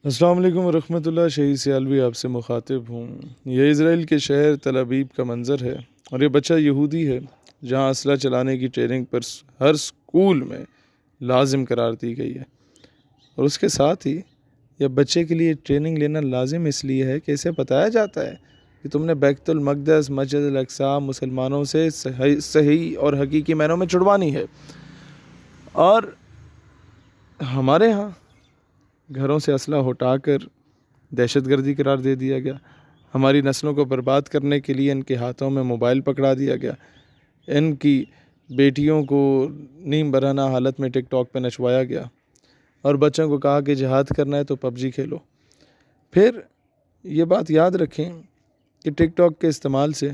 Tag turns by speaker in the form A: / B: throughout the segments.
A: السلام علیکم ورحمۃ اللہ۔ شہید سیالوی آپ سے مخاطب ہوں۔ یہ اسرائیل کے شہر تل ابیب کا منظر ہے، اور یہ بچہ یہودی ہے جہاں اسلحہ چلانے کی ٹریننگ پر ہر سکول میں لازم قرار دی گئی ہے، اور اس کے ساتھ ہی یہ بچے کے لیے ٹریننگ لینا لازم اس لیے ہے کہ اسے بتایا جاتا ہے کہ تم نے بیت المقدس، مسجد الاقصی مسلمانوں سے صحیح اور حقیقی معنوں میں چھڑوانی ہے۔ اور ہمارے ہاں گھروں سے اسلحہ ہٹا کر دہشت گردی قرار دے دیا گیا، ہماری نسلوں کو برباد کرنے کے لیے ان کے ہاتھوں میں موبائل پکڑا دیا گیا، ان کی بیٹیوں کو نیم برہنہ حالت میں ٹک ٹاک پہ نچوایا گیا، اور بچوں کو کہا کہ جہاد کرنا ہے تو پب جی کھیلو۔ پھر یہ بات یاد رکھیں کہ ٹک ٹاک کے استعمال سے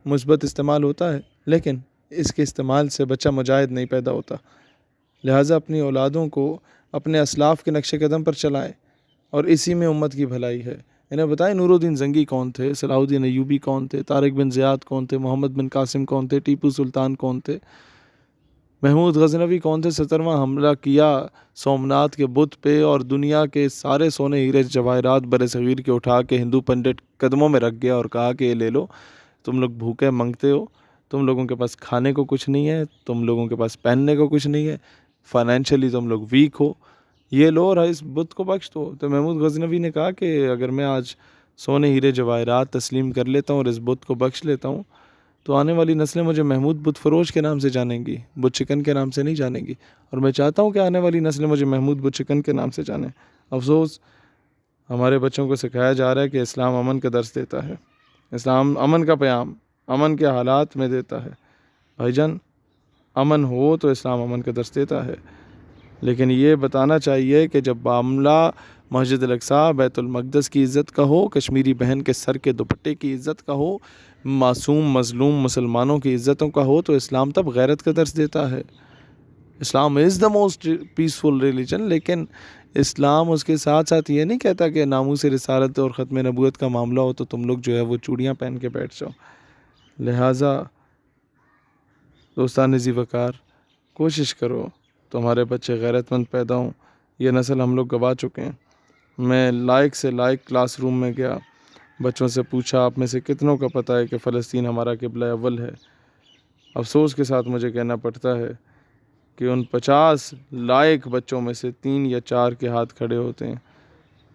A: مثبت استعمال ہوتا ہے، لیکن اس کے استعمال سے بچہ مجاہد نہیں پیدا ہوتا۔ لہٰذا اپنی اولادوں کو اپنے اسلاف کے نقش قدم پر چلائیں، اور اسی میں امت کی بھلائی ہے۔ انہیں بتائیں نور الدین زنگی کون تھے، صلاح الدین ایوبی کون تھے، طارق بن زیاد کون تھے، محمد بن قاسم کون تھے، ٹیپو سلطان کون تھے، محمود غزنوی کون تھے۔ 17واں حملہ کیا سومناتھ کے بت پہ، اور دنیا کے سارے سونے ہیرے جواہرات بر صغیر کے اٹھا کے ہندو پنڈت قدموں میں رکھ گیا اور کہا کہ یہ لے لو، تم لوگ بھوکے منگتے ہو، تم لوگوں کے پاس کھانے کو کچھ نہیں ہے، تم لوگوں کے پاس پہننے کو کچھ نہیں ہے، فائنینشلی تم لوگ ویک ہو، یہ لو اور اس بت کو بخش دو۔ تو محمود غزنوی نے کہا کہ اگر میں آج سونے ہیرے جواہرات تسلیم کر لیتا ہوں اور اس بت کو بخش لیتا ہوں تو آنے والی نسلیں مجھے محمود بت فروش کے نام سے جانیں گی، بت چکن کے نام سے نہیں جانیں گی، اور میں چاہتا ہوں کہ آنے والی نسلیں مجھے محمود بت چکن کے نام سے جانیں۔ افسوس ہمارے بچوں کو سکھایا جا رہا ہے کہ اسلام امن کا درس دیتا ہے، اسلام امن کا پیام امن کے حالات میں دیتا ہے۔ بھائی جان، امن ہو تو اسلام امن کا درس دیتا ہے، لیکن یہ بتانا چاہیے کہ جب معاملہ مسجد الاقصی، بیت المقدس کی عزت کا ہو، کشمیری بہن کے سر کے دوپٹے کی عزت کا ہو، معصوم مظلوم مسلمانوں کی عزتوں کا ہو، تو اسلام تب غیرت کا درس دیتا ہے۔ اسلام از دا موسٹ پیسفل ریلیجن، لیکن اسلام اس کے ساتھ ساتھ یہ نہیں کہتا کہ ناموس رسالت اور ختم نبوت کا معاملہ ہو تو تم لوگ جو ہے وہ چوڑیاں پہن کے بیٹھ جاؤ۔ لہٰذا دوستان ذی وقار، کوشش کرو تمہارے بچے غیرت مند پیدا ہوں۔ یہ نسل ہم لوگ گوا چکے ہیں۔ میں لائق سے لائق کلاس روم میں گیا، بچوں سے پوچھا آپ میں سے کتنوں کا پتہ ہے کہ فلسطین ہمارا قبلہ اول ہے۔ افسوس کے ساتھ مجھے کہنا پڑتا ہے کہ ان 50 لائق بچوں میں سے 3 یا 4 کے ہاتھ کھڑے ہوتے ہیں،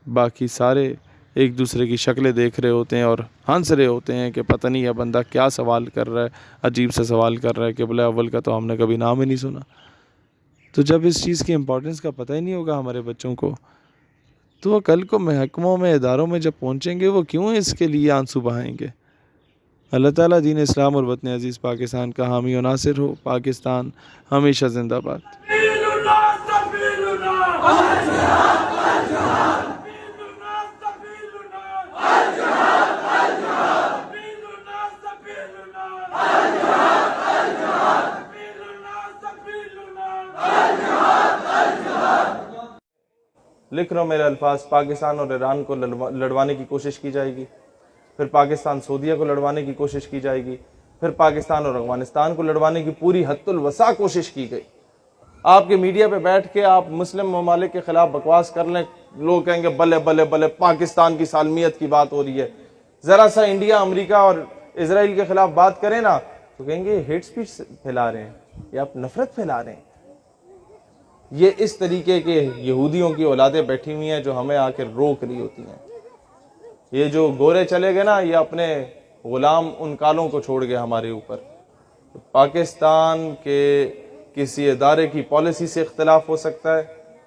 A: باقی سارے ایک دوسرے کی شکلیں دیکھ رہے ہوتے ہیں اور ہنس رہے ہوتے ہیں کہ پتہ نہیں یہ بندہ کیا سوال کر رہا ہے، عجیب سے سوال کر رہا ہے، قبلہ اول کا تو ہم نے کبھی نام ہی نہیں سنا۔ تو جب اس چیز کی امپورٹنس کا پتہ ہی نہیں ہوگا ہمارے بچوں کو، تو وہ کل کو محکموں میں، اداروں میں جب پہنچیں گے وہ کیوں اس کے لیے آنسو بہائیں گے؟ اللہ تعالیٰ دین اسلام اور وطن عزیز پاکستان کا حامی و ناصر ہو۔ پاکستان ہمیشہ زندہ باد۔
B: لکھ رہا ہوں میرے الفاظ، پاکستان اور ایران کو لڑوانے کی کوشش کی جائے گی، پھر پاکستان سعودیہ کو لڑوانے کی کوشش کی جائے گی، پھر پاکستان اور افغانستان کو لڑوانے کی پوری حد الوسع کوشش کی گئی۔ آپ کے میڈیا پہ بیٹھ کے آپ مسلم ممالک کے خلاف بکواس کر لیں، لوگ کہیں گے بلے بلے بلے پاکستان کی سالمیت کی بات ہو رہی ہے۔ ذرا سا انڈیا، امریکہ اور اسرائیل کے خلاف بات کریں نا تو کہیں گے ہیٹ سپیچ پھیلا رہے ہیں یا آپ نفرت پھیلا رہے ہیں۔ یہ اس طریقے کے یہودیوں کی اولادیں بیٹھی ہوئی ہیں جو ہمیں آ کے روک رہی ہوتی ہیں۔ یہ جو گورے چلے گئے نا، یہ اپنے غلام ان کالوں کو چھوڑ گئے ہمارے اوپر۔ پاکستان کے کسی ادارے کی پالیسی سے اختلاف ہو سکتا ہے،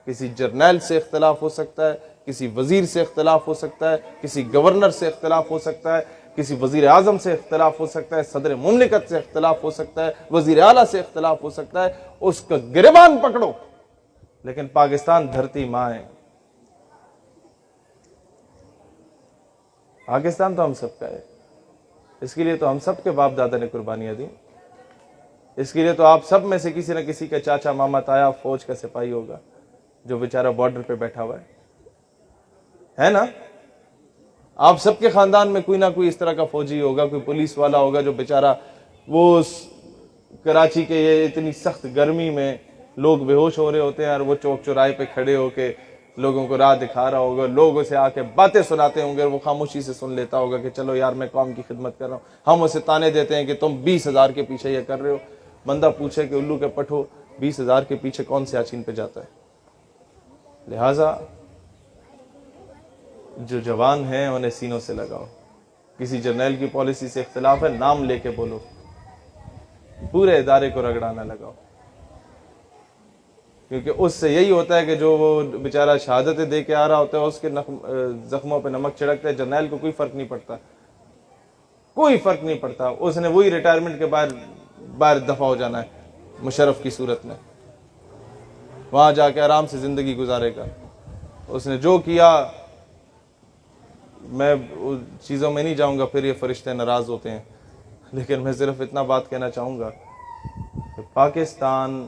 B: کسی جرنیل سے اختلاف ہو سکتا ہے، کسی وزیر سے اختلاف ہو سکتا ہے، کسی گورنر سے اختلاف ہو سکتا ہے، کسی وزیر اعظم سے اختلاف ہو سکتا ہے، صدر مملکت سے اختلاف ہو سکتا ہے، وزیر اعلیٰ سے اختلاف ہو سکتا ہے، اس کا گریبان پکڑو، لیکن پاکستان دھرتی ماں ہے۔ پاکستان تو ہم سب کا ہے، اس کے لیے تو ہم سب کے باپ دادا نے قربانیاں دی، اس کے لیے تو آپ سب میں سے کسی نہ کسی کا چاچا ماما تایا فوج کا سپاہی ہوگا جو بیچارہ بارڈر پہ بیٹھا ہوا ہے نا؟ آپ سب کے خاندان میں کوئی نہ کوئی اس طرح کا فوجی ہوگا، کوئی پولیس والا ہوگا جو بیچارہ وہ کراچی کے یہ اتنی سخت گرمی میں لوگ بے ہوش ہو رہے ہوتے ہیں اور وہ چوک چوراہے پہ کھڑے ہو کے لوگوں کو راہ دکھا رہا ہوگا, لوگوں سے آ کے باتیں سناتے ہوں گے, وہ خاموشی سے سن لیتا ہوگا کہ چلو یار میں قوم کی خدمت کر رہا ہوں. ہم اسے تانے دیتے ہیں کہ تم 20,000 کے پیچھے یہ کر رہے ہو. بندہ پوچھے کہ الو کے پٹھو 20,000 کے پیچھے کون سے یاسین پہ جاتا ہے. لہٰذا جو جوان ہیں انہیں سینوں سے لگاؤ. کسی جرنیل کی پالیسی سے اختلاف ہے, نام لے کے بولو, پورے ادارے کو رگڑانا لگاؤ. کیونکہ اس سے یہی ہوتا ہے کہ جو وہ بیچارہ شہادتیں دے کے آ رہا ہوتا ہے اس کے زخموں پہ نمک چھڑکتا ہے. جرنیل کو کوئی فرق نہیں پڑتا, کوئی فرق نہیں پڑتا. اس نے وہی ریٹائرمنٹ کے باہر دفع ہو جانا ہے مشرف کی صورت میں, وہاں جا کے آرام سے زندگی گزارے گا. اس نے جو کیا, میں چیزوں میں نہیں جاؤں گا, پھر یہ فرشتے ناراض ہوتے ہیں. لیکن میں صرف اتنا بات کہنا چاہوں گا کہ پاکستان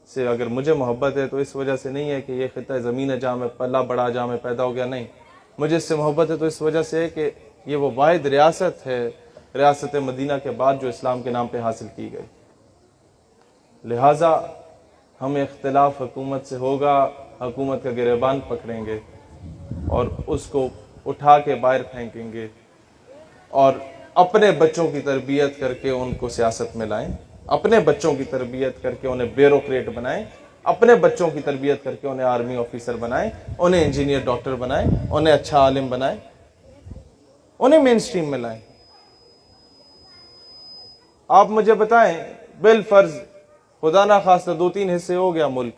B: سے اگر مجھے محبت ہے تو اس وجہ سے نہیں ہے کہ یہ خطہ زمین ہے جہاں میں پلا بڑا, جہاں میں پیدا ہو گیا. نہیں, مجھے اس سے محبت ہے تو اس وجہ سے ہے کہ یہ وہ واحد ریاست ہے, ریاست مدینہ کے بعد, جو اسلام کے نام پہ حاصل کی گئی. لہٰذا ہم اختلاف حکومت سے ہوگا, حکومت کا گریبان پکڑیں گے اور اس کو اٹھا کے باہر پھینکیں گے, اور اپنے بچوں کی تربیت کر کے ان کو سیاست میں لائیں, اپنے بچوں کی تربیت کر کے انہیں بیوروکریٹ بنائیں, اپنے بچوں کی تربیت کر کے انہیں آرمی آفیسر بنائیں, انہیں انجینئر ڈاکٹر بنائیں, انہیں اچھا عالم بنائیں, انہیں مین سٹریم میں لائیں. آپ مجھے بتائیں, بالفرض خدا نہ خواستہ 2-3 حصے ہو گیا ملک,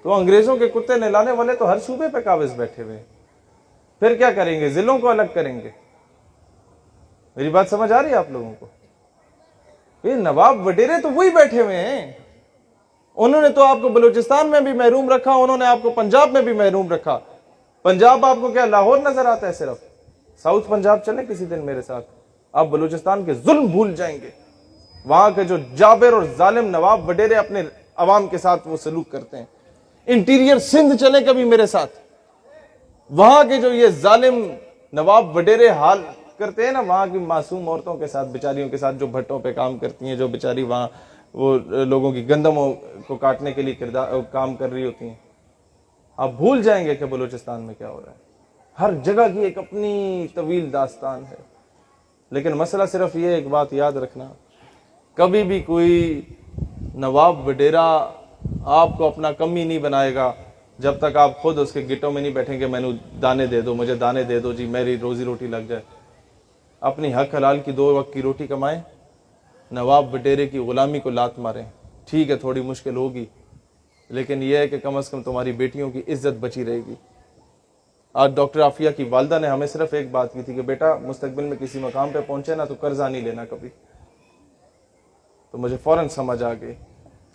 B: تو انگریزوں کے کتے نہلانے والے تو ہر صوبے پہ قابض بیٹھے ہوئے. پھر کیا کریں گے؟ ضلعوں کو الگ کریں گے. میری بات سمجھ آ رہی ہے آپ لوگوں کو؟ یہ نواب وڈیرے تو وہی بیٹھے ہوئے ہیں. انہوں نے تو آپ کو بلوچستان میں بھی محروم رکھا, انہوں نے آپ کو پنجاب میں بھی محروم رکھا. پنجاب آپ کو کیا لاہور نظر آتا ہے صرف؟ ساؤتھ پنجاب چلیں کسی دن میرے ساتھ, آپ بلوچستان کے ظلم بھول جائیں گے. وہاں کے جو جابر اور ظالم نواب وڈیرے اپنے عوام کے ساتھ وہ سلوک کرتے ہیں. انٹیریئر سندھ چلیں کبھی میرے ساتھ, وہاں کے جو یہ ظالم نواب وڈیرے حال کرتے ہیں نا, وہاں کی معصوم عورتوں کے ساتھ, بیچاریوں کے ساتھ, جو بھٹوں پہ کام کرتی ہیں, جو بیچاری وہاں وہ لوگوں کی گندموں کو کاٹنے کے لیے کام کر رہی ہوتی ہیں. آپ بھول جائیں گے کہ بلوچستان میں کیا ہو رہا ہے. ہر جگہ کی ایک اپنی طویل داستان ہے. لیکن مسئلہ صرف یہ ایک بات یاد رکھنا, کبھی بھی کوئی نواب وڈیرا آپ کو اپنا کمی نہیں بنائے گا جب تک آپ خود اس کے گٹوں میں نہیں بیٹھیں گے میں نے دانے دے دو, مجھے دانے دے دو جی, میری روزی روٹی لگ جائے. اپنی حق حلال کی 2 وقت کی روٹی کمائیں, نواب وڈیرے کی غلامی کو لات ماریں. ٹھیک ہے تھوڑی مشکل ہوگی, لیکن یہ ہے کہ کم از کم تمہاری بیٹیوں کی عزت بچی رہے گی. آج ڈاکٹر عافیہ کی والدہ نے ہمیں صرف ایک بات کی تھی کہ بیٹا مستقبل میں کسی مقام پہ پہنچے نا تو قرضہ نہیں لینا کبھی. تو مجھے فوراً سمجھ آ گئی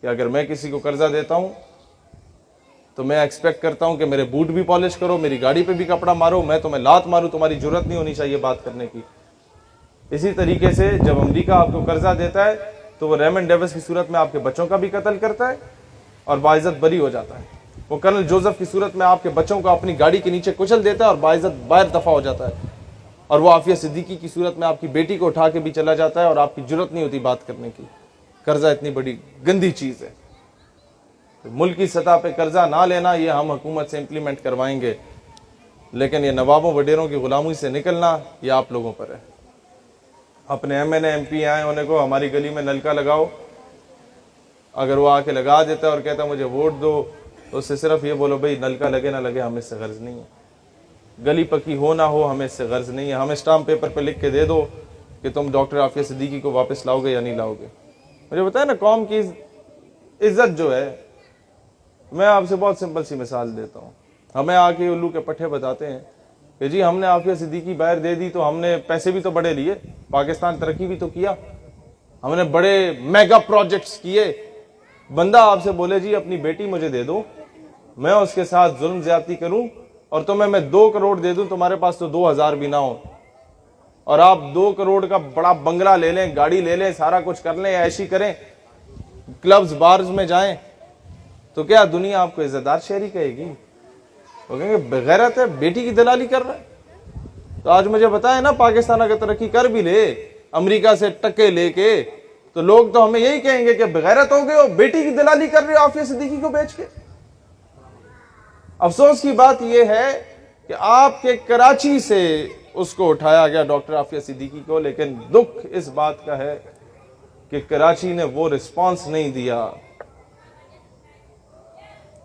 B: کہ اگر میں کسی کو قرضہ دیتا ہوں تو میں ایکسپیکٹ کرتا ہوں کہ میرے بوٹ بھی پالش کرو, میری گاڑی پہ بھی کپڑا مارو, میں تمہیں لات ماروں, تمہاری جرت نہیں ہونی چاہیے بات کرنے کی. اسی طریقے سے جب امریکہ آپ کو قرضہ دیتا ہے تو وہ ریمنڈ ڈیوس کی صورت میں آپ کے بچوں کا بھی قتل کرتا ہے اور باعزت بری ہو جاتا ہے. وہ کرنل جوزف کی صورت میں آپ کے بچوں کو اپنی گاڑی کے نیچے کچل دیتا ہے اور باعزت باہر دفع ہو جاتا ہے. اور وہ عافیہ صدیقی کی صورت میں آپ کی بیٹی کو اٹھا کے بھی چلا جاتا ہے اور آپ کی جرت نہیں ہوتی بات کرنے کی. قرضہ اتنی بڑی گندی چیز ہے. ملکی سطح پہ قرضہ نہ لینا یہ ہم حکومت سے امپلیمنٹ کروائیں گے, لیکن یہ نوابوں وڈیروں کی غلامی سے نکلنا یہ آپ لوگوں پر ہے. اپنے M N A M P آئے انہیں کو ہماری گلی میں نلکا لگاؤ, اگر وہ آ کے لگا دیتا ہے اور کہتا ہے مجھے ووٹ دو تو اس سے صرف یہ بولو بھئی نلکا لگے نہ لگے ہمیں اس سے غرض نہیں ہے, گلی پکی ہو نہ ہو ہمیں اس سے غرض نہیں ہے. ہمیں اسٹامپ پیپر پہ لکھ کے دے دو کہ تم ڈاکٹر عافیہ صدیقی کو واپس لاؤ گے یا نہیں لاؤ گے. مجھے بتائیں نا قوم کی عزت جو ہے, میں آپ سے بہت سمپل سی مثال دیتا ہوں. ہمیں آ کے الو کے پٹھے بتاتے ہیں کہ جی ہم نے عافیہ صدیقی باہر دے دی تو ہم نے پیسے بھی تو بڑے لیے, پاکستان ترقی بھی تو کیا, ہم نے بڑے میگا پروجیکٹس کیے. بندہ آپ سے بولے جی اپنی بیٹی مجھے دے دو, میں اس کے ساتھ ظلم زیادتی کروں اور تمہیں میں 2 کروڑ دے دوں, تمہارے پاس تو 2,000 بھی نہ ہو, اور آپ 2 کروڑ کا بڑا بنگلہ لے لیں, گاڑی لے لیں, سارا کچھ کر لیں, ایشی کریں, کلبز بارز میں جائیں, تو کیا دنیا آپ کو عزتدار شہری کہے گی؟ وہ کہیں گے بغیرت ہے, بیٹی کی دلالی کر رہا ہے. تو آج مجھے بتائیں نا, پاکستان اگر ترقی کر بھی لے امریکہ سے ٹکے لے کے, تو لوگ تو ہمیں یہی کہیں گے کہ بغیرت ہو گئے ہو, بیٹی کی دلالی کر رہے ہو عافیہ صدیقی کو بیچ کے. افسوس کی بات یہ ہے کہ آپ کے کراچی سے اس کو اٹھایا گیا ڈاکٹر عافیہ صدیقی کو، لیکن دکھ اس بات کا ہے کہ کراچی نے وہ رسپانس نہیں دیا۔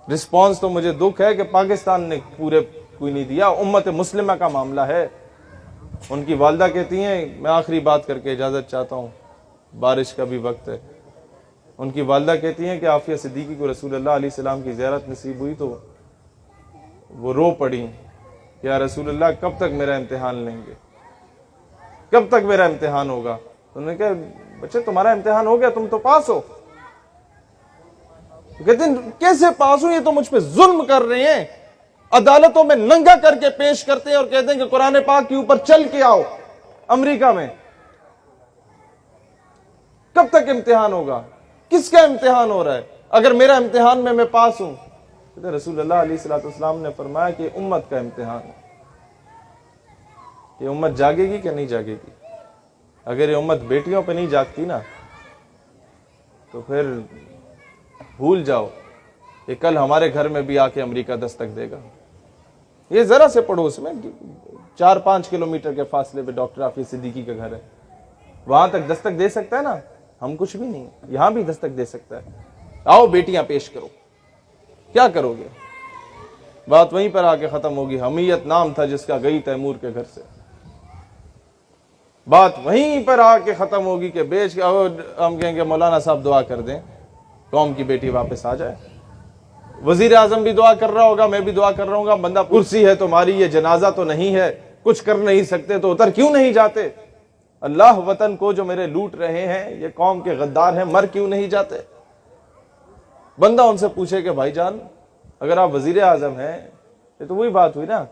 B: رسپانس تو مجھے دکھ ہے کہ پاکستان نے پورے کوئی نہیں دیا۔ امت مسلمہ کا معاملہ ہے۔ ان کی والدہ کہتی ہیں، میں آخری بات کر کے اجازت چاہتا ہوں، بارش کا بھی وقت ہے۔ ان کی والدہ کہتی ہیں کہ عافیہ صدیقی کو رسول اللہ علیہ السلام کی زیارت نصیب ہوئی تو وہ رو پڑی، یا رسول اللہ کب تک میرا امتحان لیں گے، کب تک میرا امتحان ہوگا؟ تو انہوں نے کہا بچے تمہارا امتحان ہو گیا، تم تو پاس ہو۔ کہتے ہیں کیسے پاس ہوں، یہ تو مجھ پہ ظلم کر رہے ہیں، عدالتوں میں ننگا کر کے پیش کرتے ہیں اور کہتے ہیں کہ قرآن پاک کے اوپر چل کے آؤ امریکہ میں۔ کب تک امتحان ہوگا؟ کس کا امتحان ہو رہا ہے؟ اگر میرا امتحان میں پاس ہوں، رسول اللہ علیہ السلام نے فرمایا کہ امت کا امتحان ہے، یہ امت جاگے گی کہ نہیں جاگے گی؟ اگر یہ امت بیٹیوں پہ نہیں جاگتی نا تو پھر بھول جاؤ کہ کل ہمارے گھر میں بھی آ کے امریکہ دستک دے گا۔ یہ ذرا سے پڑوس میں 4-5 کلومیٹر کے فاصلے پہ ڈاکٹر عافیہ صدیقی کا گھر ہے، وہاں تک دستک دے سکتا ہے نا؟ ہم کچھ بھی نہیں، یہاں بھی دستک دے سکتا ہے۔ آؤ بیٹیاں پیش کرو، کیا کرو گے؟ بات وہیں پر آ کے ختم ہوگی۔ حمیت نام تھا جس کا، گئی تیمور کے گھر سے، بات وہیں پر آ کے ختم ہوگی کہ بیچ کے ہم کہیں گے مولانا صاحب دعا کر دیں قوم کی بیٹی واپس آ جائے۔ وزیر اعظم بھی دعا کر رہا ہوگا، میں بھی دعا کر رہا ہوں گا، بندہ کرسی ہے تمہاری، یہ جنازہ تو نہیں ہے، کچھ کر نہیں سکتے تو اتر کیوں نہیں جاتے؟ اللہ وطن کو جو میرے لوٹ رہے ہیں، یہ قوم کے غدار ہیں، مر کیوں نہیں جاتے؟ بندہ ان سے پوچھے کہ بھائی جان اگر آپ وزیر اعظم ہیں، یہ تو وہی بات ہوئی نا،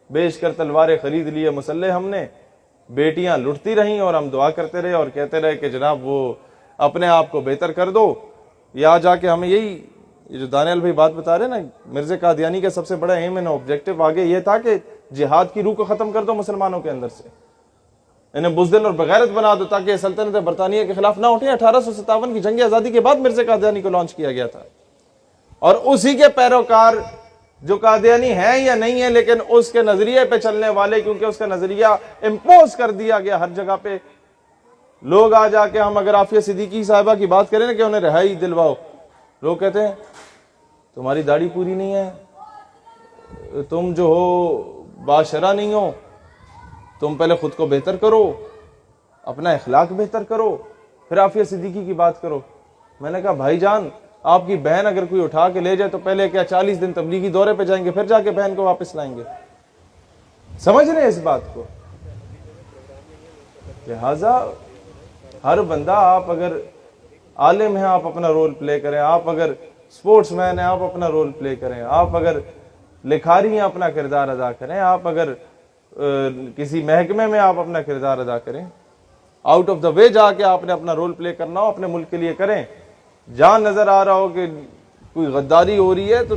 B: بیچ کر تلواریں خرید لیے مسلح ہم نے، بیٹیاں لٹتی رہیں اور ہم دعا کرتے رہے اور کہتے رہے کہ جناب وہ اپنے آپ کو بہتر کر دو۔ یا جا کے ہمیں یہ جو دانیال بھائی بات بتا رہے نا، مرزا قادیانی کا سب سے بڑا ایم اینڈ آبجیکٹو آگے یہ تھا کہ جہاد کی روح کو ختم کر دو مسلمانوں کے اندر سے، انہیں بزدل اور بغیرت بنا دو تاکہ سلطنت برطانیہ کے خلاف نہ اٹھیں۔ 1857 کی جنگ آزادی کے بعد مرزا قادیانی کو لانچ کیا گیا تھا، اور اسی کے پیروکار جو قادیانی ہیں یا نہیں ہیں، لیکن اس کے نظریے پہ چلنے والے، کیونکہ اس کا نظریہ امپوز کر دیا گیا ہر جگہ پہ۔ لوگ آ جا کے ہم اگر عافیہ صدیقی صاحبہ کی بات کریں نا کہ انہیں رہائی دلواؤ، لوگ کہتے ہیں تمہاری داڑھی پوری نہیں ہے، تم جو ہو باشرہ نہیں ہو، تم پہلے خود کو بہتر کرو، اپنا اخلاق بہتر کرو، پھر عافیہ صدیقی کی بات کرو۔ میں نے کہا بھائی جان آپ کی بہن اگر کوئی اٹھا کے لے جائے تو پہلے کیا 40 دن تبلیغی دورے پہ جائیں گے، پھر جا کے بہن کو واپس لائیں گے؟ سمجھ رہے ہیں اس بات کو؟ لہذا ہر بندہ، آپ اگر عالم ہیں آپ اپنا رول پلے کریں، آپ اگر سپورٹس مین ہیں آپ اپنا رول پلے کریں، آپ اگر لکھاری ہیں اپنا کردار ادا کریں، آپ اگر کسی محکمے میں آپ اپنا کردار ادا کریں، آؤٹ آف دا وے جا کے آپ نے اپنا رول پلے کرنا ہو اپنے ملک کے لیے کریں۔ جہاں نظر آ رہا ہو کہ کوئی غداری ہو رہی ہے تو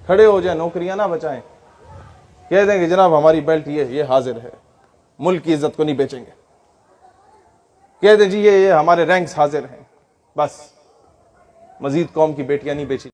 B: کھڑے ہو جائیں، نوکریاں نہ بچائیں، کہہ دیں کہ جناب ہماری بیلٹ یہ حاضر ہے، ملک کی عزت کو نہیں بیچیں گے، کہہ دیں جی یہ ہمارے رینکس حاضر ہیں، بس مزید قوم کی بیٹیاں نہیں بیچی۔